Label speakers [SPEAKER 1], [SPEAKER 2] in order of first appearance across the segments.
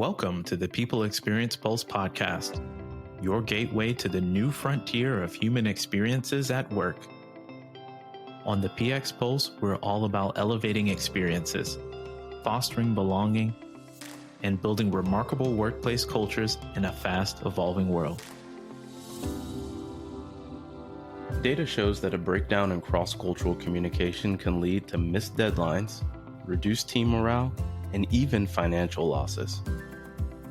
[SPEAKER 1] Welcome to the People Experience Pulse podcast, your gateway to the new frontier of human experiences at work. On the PX Pulse, we're all about elevating experiences, fostering belonging, and building remarkable workplace cultures in a fast evolving world. Data shows that a breakdown in cross-cultural communication can lead to missed deadlines, reduced team morale, and even financial losses.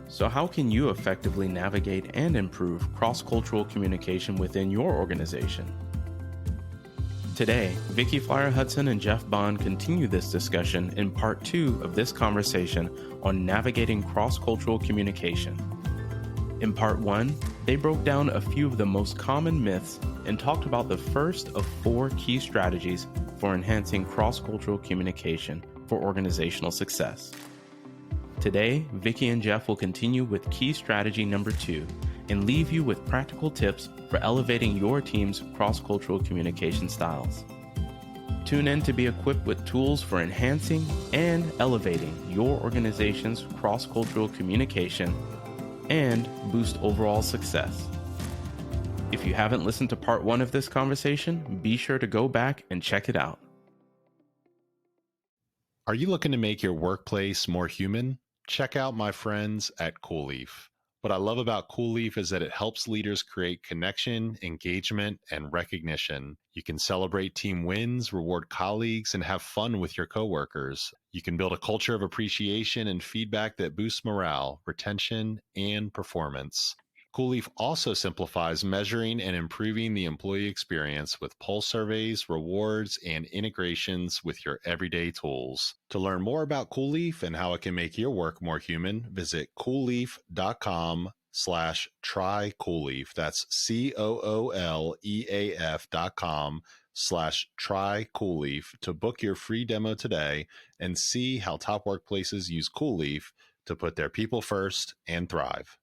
[SPEAKER 1] So how can you effectively navigate and improve cross-cultural communication within your organization? Today, Vicki, Flier, Hudson, and Jeff Bond continue this discussion in part 2 of this conversation on navigating cross-cultural communication. In part 1, they broke down a few of the most common myths and talked about the first of 4 key strategies for enhancing cross-cultural communication for organizational success. Today, Vicki and Jeff will continue with key strategy number 2 and leave you with practical tips for elevating your team's cross-cultural communication styles. Tune in to be equipped with tools for enhancing and elevating your organization's cross-cultural communication and boost overall success. If you haven't listened to part 1 of this conversation, be sure to go back and check it out.
[SPEAKER 2] Are you looking to make your workplace more human? Check out my friends at CoolLeaf. What I love about CoolLeaf is that it helps leaders create connection, engagement, and recognition. You can celebrate team wins, reward colleagues, and have fun with your coworkers. You can build a culture of appreciation and feedback that boosts morale, retention, and performance. CoolLeaf also simplifies measuring and improving the employee experience with pulse surveys, rewards, and integrations with your everyday tools. To learn more about CoolLeaf and how it can make your work more human, visit coolleaf.com/trycoolleaf. That's COOLEAF.com/trycoolleaf to book your free demo today and see how top workplaces use CoolLeaf to put their people first and thrive.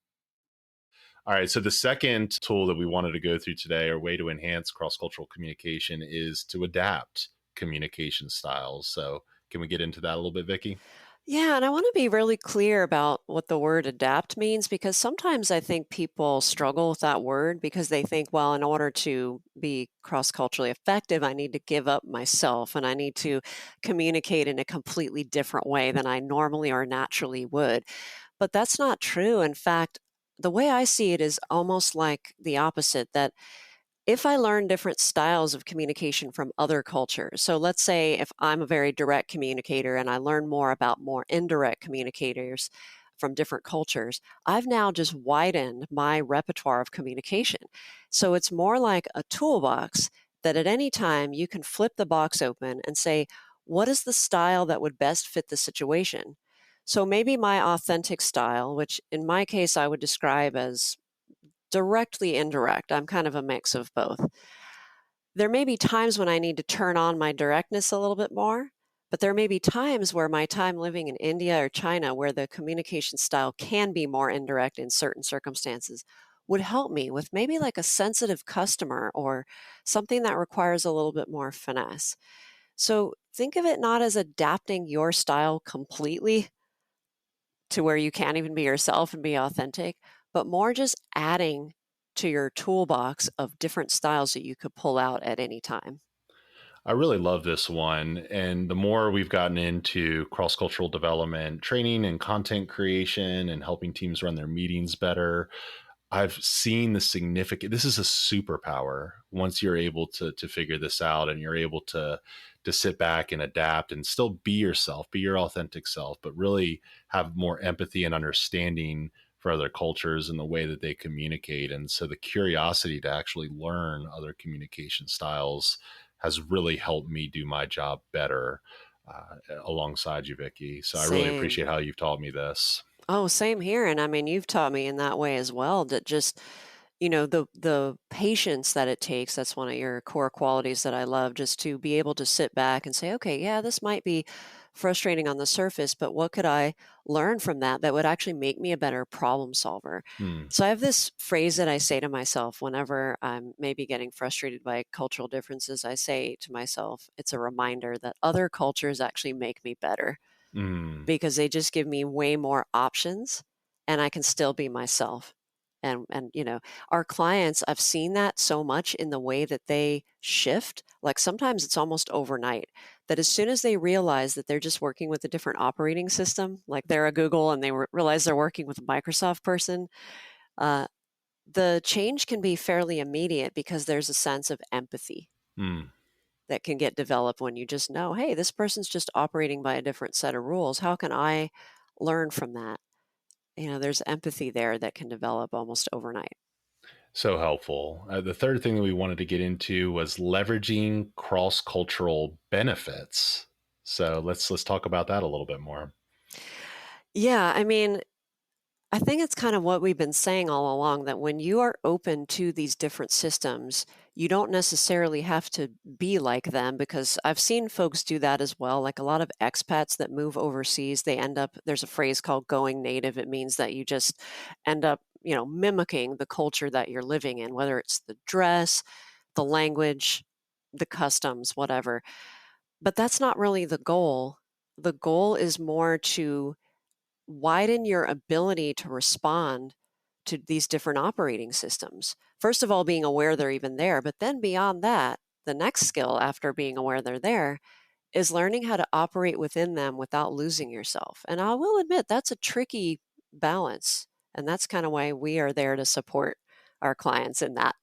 [SPEAKER 2] All right, so the second tool that we wanted to go through today, or way to enhance cross-cultural communication, is to adapt communication styles. So can we get into that a little bit, Vicki?
[SPEAKER 3] Yeah, and I want to be really clear about what the word adapt means, because sometimes I think people struggle with that word because they think, well, in order to be cross-culturally effective, I need to give up myself and I need to communicate in a completely different way than I normally or naturally would. But that's not true. In fact, the way I see it is almost like the opposite, that if I learn different styles of communication from other cultures, so let's say if I'm a very direct communicator and I learn more about more indirect communicators from different cultures, I've now just widened my repertoire of communication. So it's more like a toolbox that at any time you can flip the box open and say, what is the style that would best fit the situation? So maybe my authentic style, which in my case I would describe as directly indirect. I'm kind of a mix of both. There may be times when I need to turn on my directness a little bit more, but there may be times where my time living in India or China, where the communication style can be more indirect in certain circumstances, would help me with maybe like a sensitive customer or something that requires a little bit more finesse. So think of it not as adapting your style completely to where you can't even be yourself and be authentic, but more just adding to your toolbox of different styles that you could pull out at any time.
[SPEAKER 2] I really love this one. And the more we've gotten into cross-cultural development, training and content creation and helping teams run their meetings better, I've seen the significant, this is a superpower once you're able to figure this out and you're able to sit back and adapt and still be yourself, be your authentic self, but really have more empathy and understanding for other cultures and the way that they communicate. And so the curiosity to actually learn other communication styles has really helped me do my job better alongside you, Vicki. So I really appreciate how you've taught me this.
[SPEAKER 3] Oh, same here. And I mean, you've taught me in that way as well, that just, the patience that it takes, that's one of your core qualities that I love, just to be able to sit back and say, okay, yeah, this might be frustrating on the surface, but what could I learn from that would actually make me a better problem solver? So I have this phrase that I say to myself whenever I'm maybe getting frustrated by cultural differences. I say to myself, it's a reminder that other cultures actually make me better because they just give me way more options and I can still be myself. And our clients, I've seen that so much in the way that they shift. Like sometimes it's almost overnight, that as soon as they realize that they're just working with a different operating system, like they're a Google and they realize they're working with a Microsoft person, uh, the change can be fairly immediate because there's a sense of empathy
[SPEAKER 2] Mm.
[SPEAKER 3] that can get developed when you just know, hey, this person's just operating by a different set of rules. How can I learn from that? There's empathy there that can develop almost overnight.
[SPEAKER 2] So helpful. The third thing that we wanted to get into was leveraging cross-cultural benefits. So let's talk about that a little bit more.
[SPEAKER 3] Yeah, I mean, I think it's kind of what we've been saying all along, that when you are open to these different systems, you don't necessarily have to be like them, because I've seen folks do that as well. Like a lot of expats that move overseas, they end up, there's a phrase called going native. It means that you just end up, mimicking the culture that you're living in, whether it's the dress, the language, the customs, whatever. But that's not really the goal. The goal is more to widen your ability to respond to these different operating systems. First of all, being aware they're even there, but then beyond that, the next skill after being aware they're there is learning how to operate within them without losing yourself. And I will admit that's a tricky balance. And that's kind of why we are there to support our clients in that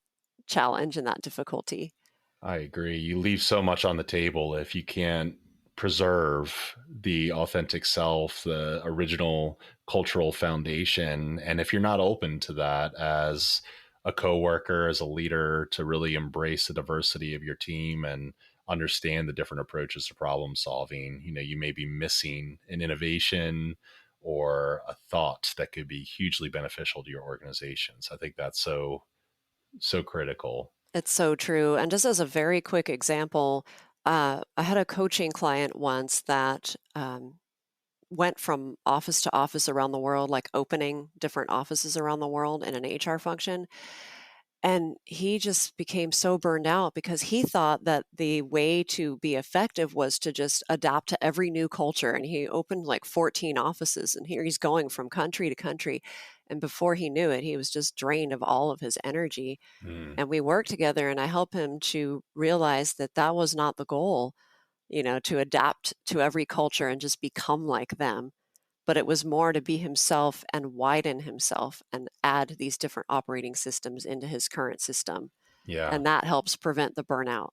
[SPEAKER 3] challenge and that difficulty.
[SPEAKER 2] I agree. You leave so much on the table if you can't preserve the authentic self, the original cultural foundation. And if you're not open to that as a coworker, as a leader, to really embrace the diversity of your team and understand the different approaches to problem solving, you may be missing an innovation or a thought that could be hugely beneficial to your organizations. I think that's so critical.
[SPEAKER 3] It's so true. And just as a very quick example, I had a coaching client once that went from office to office around the world, like opening different offices around the world in an HR function. And he just became so burned out because he thought that the way to be effective was to just adapt to every new culture. And he opened like 14 offices, and here he's going from country to country. And before he knew it, he was just drained of all of his energy.
[SPEAKER 2] Mm,
[SPEAKER 3] And we worked together, and I helped him to realize that that was not the goal, to adapt to every culture and just become like them. But it was more to be himself and widen himself and add these different operating systems into his current system.
[SPEAKER 2] yeah.
[SPEAKER 3] And that helps prevent the burnout.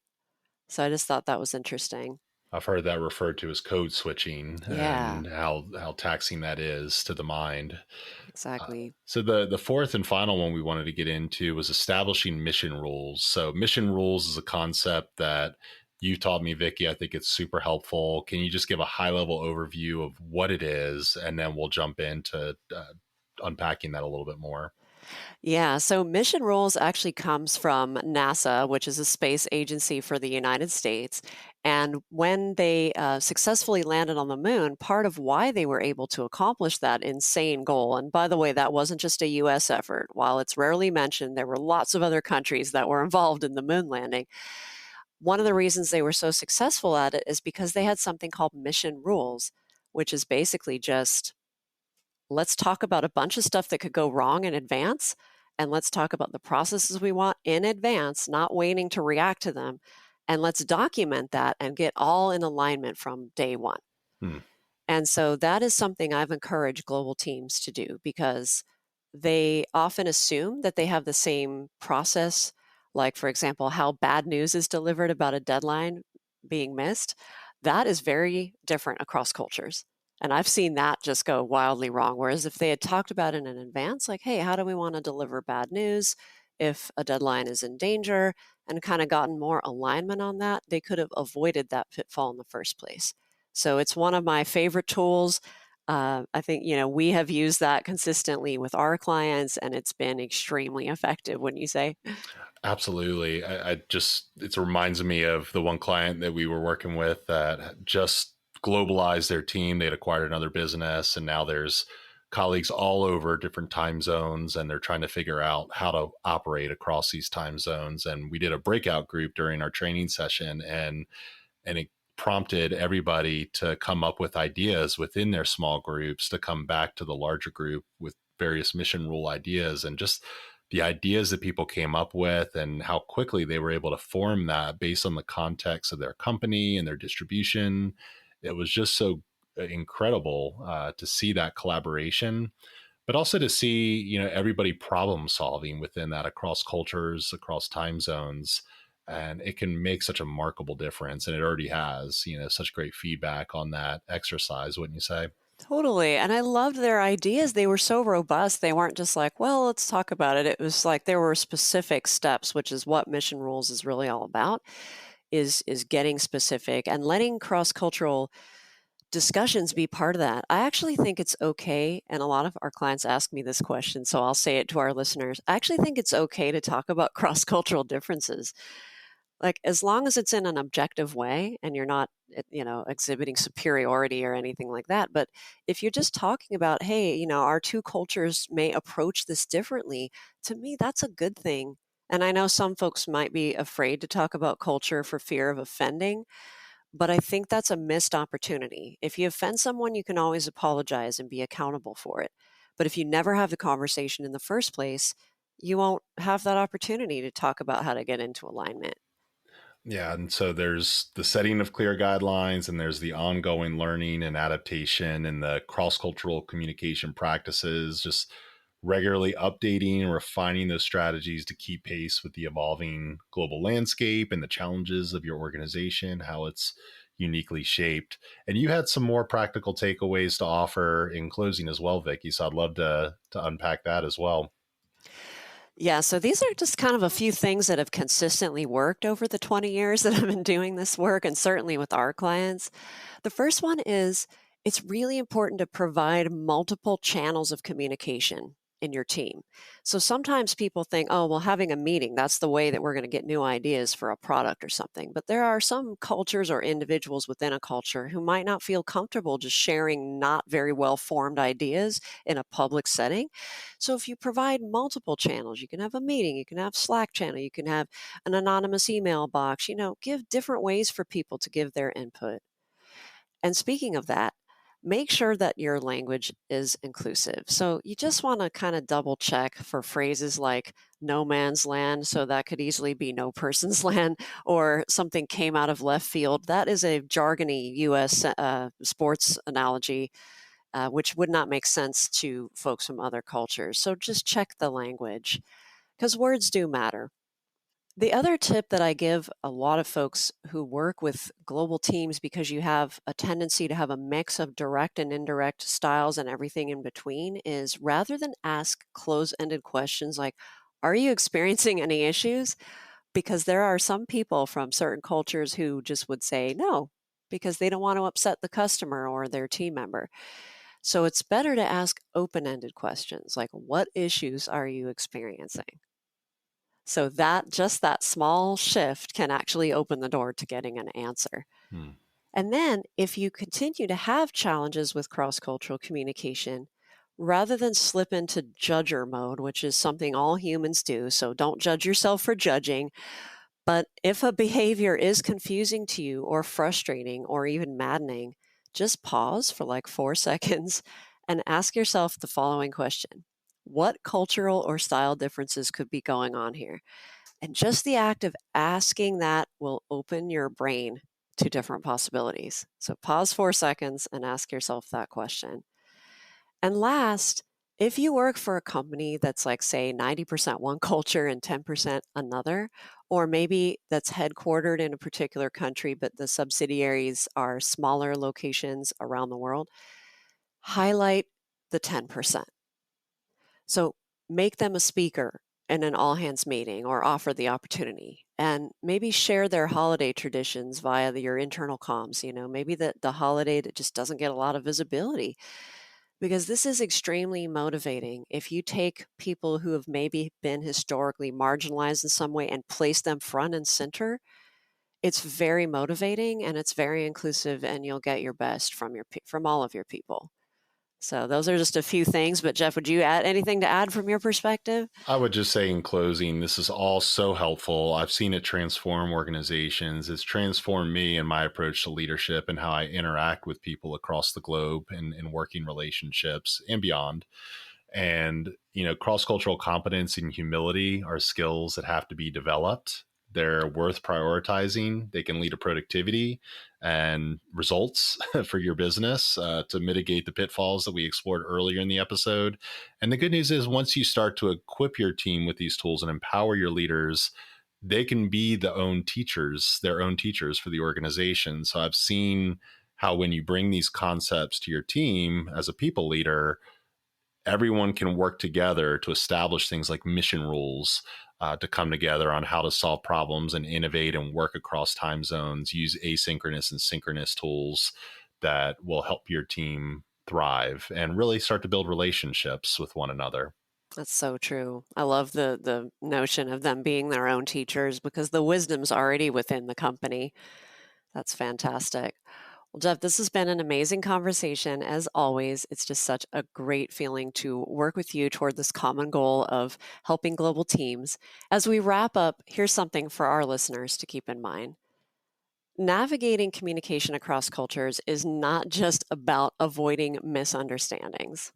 [SPEAKER 3] So I just thought that was interesting.
[SPEAKER 2] I've heard that referred to as code switching
[SPEAKER 3] Yeah,
[SPEAKER 2] and how taxing that is to the mind.
[SPEAKER 3] exactly.
[SPEAKER 2] So the fourth and final one we wanted to get into was establishing mission rules. So mission rules is a concept that you taught me, Vicki. I think it's super helpful. Can you just give a high level overview of what it is, and then we'll jump into unpacking that a little bit more.
[SPEAKER 3] Yeah, so mission rules actually comes from NASA, which is a space agency for the United States. And when they successfully landed on the moon, part of why they were able to accomplish that insane goal, and by the way, that wasn't just a US effort. While it's rarely mentioned, there were lots of other countries that were involved in the moon landing. One of the reasons they were so successful at it is because they had something called mission rules, which is basically just, let's talk about a bunch of stuff that could go wrong in advance. And let's talk about the processes we want in advance, not waiting to react to them. And let's document that and get all in alignment from day one.
[SPEAKER 2] Hmm.
[SPEAKER 3] And so that is something I've encouraged global teams to do, because they often assume that they have the same process. Like, for example, how bad news is delivered about a deadline being missed. That is very different across cultures. And I've seen that just go wildly wrong. Whereas if they had talked about it in advance, like, hey, how do we want to deliver bad news if a deadline is in danger, and kind of gotten more alignment on that, they could have avoided that pitfall in the first place. So it's one of my favorite tools. I think, we have used that consistently with our clients, and it's been extremely effective, wouldn't you say?
[SPEAKER 2] Absolutely. It reminds me of the one client that we were working with that just globalized their team. They'd acquired another business, and now there's colleagues all over different time zones, and they're trying to figure out how to operate across these time zones. And we did a breakout group during our training session, and it prompted everybody to come up with ideas within their small groups to come back to the larger group with various mission rule ideas, and just the ideas that people came up with and how quickly they were able to form that based on the context of their company and their distribution. It was just so incredible to see that collaboration, but also to see, everybody problem solving within that across cultures, across time zones. And it can make such a remarkable difference. And it already has, such great feedback on that exercise, wouldn't you say?
[SPEAKER 3] Totally. And I loved their ideas. They were so robust. They weren't just like, well, let's talk about it. It was like there were specific steps, which is what mission rules is really all about, is getting specific and letting cross-cultural discussions be part of that. I actually think it's okay, and a lot of our clients ask me this question, so I'll say it to our listeners. I actually think it's okay to talk about cross-cultural differences. Like, as long as it's in an objective way and you're not, exhibiting superiority or anything like that. But if you're just talking about, hey, our two cultures may approach this differently, to me, that's a good thing. And I know some folks might be afraid to talk about culture for fear of offending, but I think that's a missed opportunity. If you offend someone, you can always apologize and be accountable for it. But if you never have the conversation in the first place, you won't have that opportunity to talk about how to get into alignment.
[SPEAKER 2] Yeah. And so there's the setting of clear guidelines, and there's the ongoing learning and adaptation and the cross cultural communication practices, just regularly updating and refining those strategies to keep pace with the evolving global landscape and the challenges of your organization, how it's uniquely shaped. And you had some more practical takeaways to offer in closing as well, Vicky. So I'd love to unpack that as well.
[SPEAKER 3] Yeah, so these are just kind of a few things that have consistently worked over the 20 years that I've been doing this work, and certainly with our clients. The first one is it's really important to provide multiple channels of communication in your team. So sometimes people think, oh, well, having a meeting, that's the way that we're going to get new ideas for a product or something. But there are some cultures or individuals within a culture who might not feel comfortable just sharing not very well formed ideas in a public setting. So if you provide multiple channels, you can have a meeting, you can have Slack channel, you can have an anonymous email box, give different ways for people to give their input. And speaking of that, make sure that your language is inclusive. So you just want to kind of double check for phrases like no man's land. So that could easily be no person's land, or something came out of left field. That is a jargony US sports analogy, which would not make sense to folks from other cultures. So just check the language because words do matter. The other tip that I give a lot of folks who work with global teams, because you have a tendency to have a mix of direct and indirect styles and everything in between, is rather than ask close-ended questions like, are you experiencing any issues? Because there are some people from certain cultures who just would say no, because they don't want to upset the customer or their team member. So it's better to ask open-ended questions like, what issues are you experiencing? So that small shift can actually open the door to getting an answer.
[SPEAKER 2] Hmm.
[SPEAKER 3] And then if you continue to have challenges with cross-cultural communication, rather than slip into judger mode, which is something all humans do, so don't judge yourself for judging, but if a behavior is confusing to you or frustrating or even maddening, just pause for like 4 seconds and ask yourself the following question. What cultural or style differences could be going on here? And just the act of asking that will open your brain to different possibilities. So pause 4 seconds and ask yourself that question. And last, if you work for a company that's like, say, 90% one culture and 10% another, or maybe that's headquartered in a particular country, but the subsidiaries are smaller locations around the world, highlight the 10%. So make them a speaker in an all hands meeting or offer the opportunity, and maybe share their holiday traditions via your internal comms, maybe the holiday that just doesn't get a lot of visibility, because this is extremely motivating. If you take people who have maybe been historically marginalized in some way and place them front and center, it's very motivating and it's very inclusive, and you'll get your best from all of your people. So those are just a few things. But Jeff, would you add anything to add from your perspective?
[SPEAKER 2] I would just say in closing, this is all so helpful. I've seen it transform organizations. It's transformed me in my approach to leadership and how I interact with people across the globe and in working relationships and beyond. And, cross-cultural competence and humility are skills that have to be developed. They're worth prioritizing. They can lead to productivity and results for your business to mitigate the pitfalls that we explored earlier in the episode. And the good news is once you start to equip your team with these tools and empower your leaders, they can be their own teachers for the organization. So I've seen how when you bring these concepts to your team as a people leader, everyone can work together to establish things like mission rules, to come together on how to solve problems and innovate and work across time zones, use asynchronous and synchronous tools that will help your team thrive and really start to build relationships with one another.
[SPEAKER 3] That's so true. I love the notion of them being their own teachers because the wisdom's already within the company. That's fantastic. Well, Jeff, this has been an amazing conversation. As always, it's just such a great feeling to work with you toward this common goal of helping global teams. As we wrap up, here's something for our listeners to keep in mind. Navigating communication across cultures is not just about avoiding misunderstandings.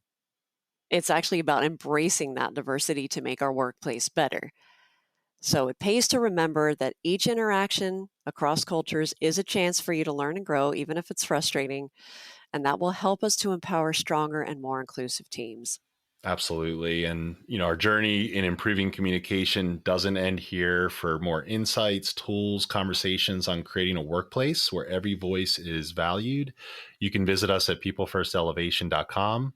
[SPEAKER 3] It's actually about embracing that diversity to make our workplace better. So it pays to remember that each interaction across cultures is a chance for you to learn and grow, even if it's frustrating, and that will help us to empower stronger and more inclusive teams.
[SPEAKER 2] Absolutely. And, our journey in improving communication doesn't end here. For more insights, tools, conversations on creating a workplace where every voice is valued, you can visit us at peoplefirstellevation.com.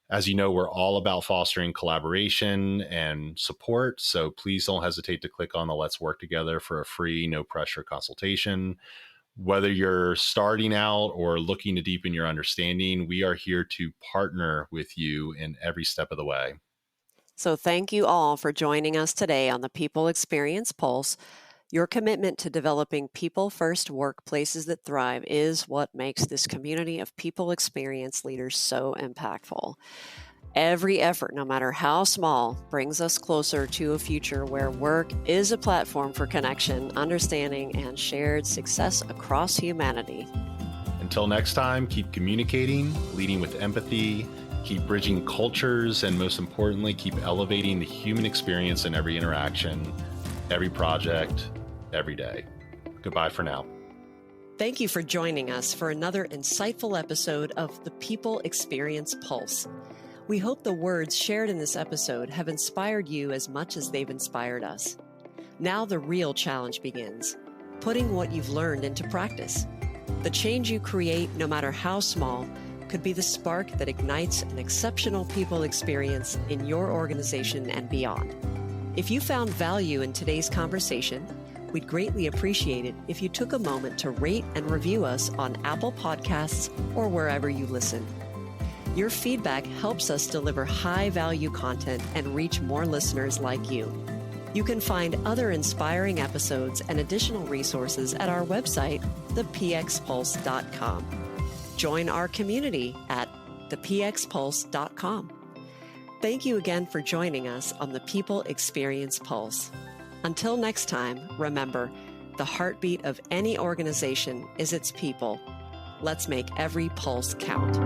[SPEAKER 2] As you know, we're all about fostering collaboration and support. So please don't hesitate to click on the Let's Work Together for a free, no pressure consultation. Whether you're starting out or looking to deepen your understanding, we are here to partner with you in every step of the way.
[SPEAKER 3] So thank you all for joining us today on the People Experience Pulse. Your commitment to developing people-first workplaces that thrive is what makes this community of people experience leaders so impactful. Every effort, no matter how small, brings us closer to a future where work is a platform for connection, understanding, and shared success across humanity.
[SPEAKER 2] Until next time, keep communicating, leading with empathy, keep bridging cultures, and most importantly, keep elevating the human experience in every interaction, every project, every day. Goodbye for now.
[SPEAKER 3] Thank you for joining us for another insightful episode of the People Experience Pulse. We hope the words shared in this episode have inspired you as much as they've inspired us. Now the real challenge begins, putting what you've learned into practice. The change you create, no matter how small, could be the spark that ignites an exceptional people experience in your organization and beyond. If you found value in today's conversation, we'd greatly appreciate it if you took a moment to rate and review us on Apple Podcasts or wherever you listen. Your feedback helps us deliver high-value content and reach more listeners like you. You can find other inspiring episodes and additional resources at our website, thepxpulse.com. Join our community at thepxpulse.com. Thank you again for joining us on the People Experience Pulse. Until next time, remember, the heartbeat of any organization is its people. Let's make every pulse count.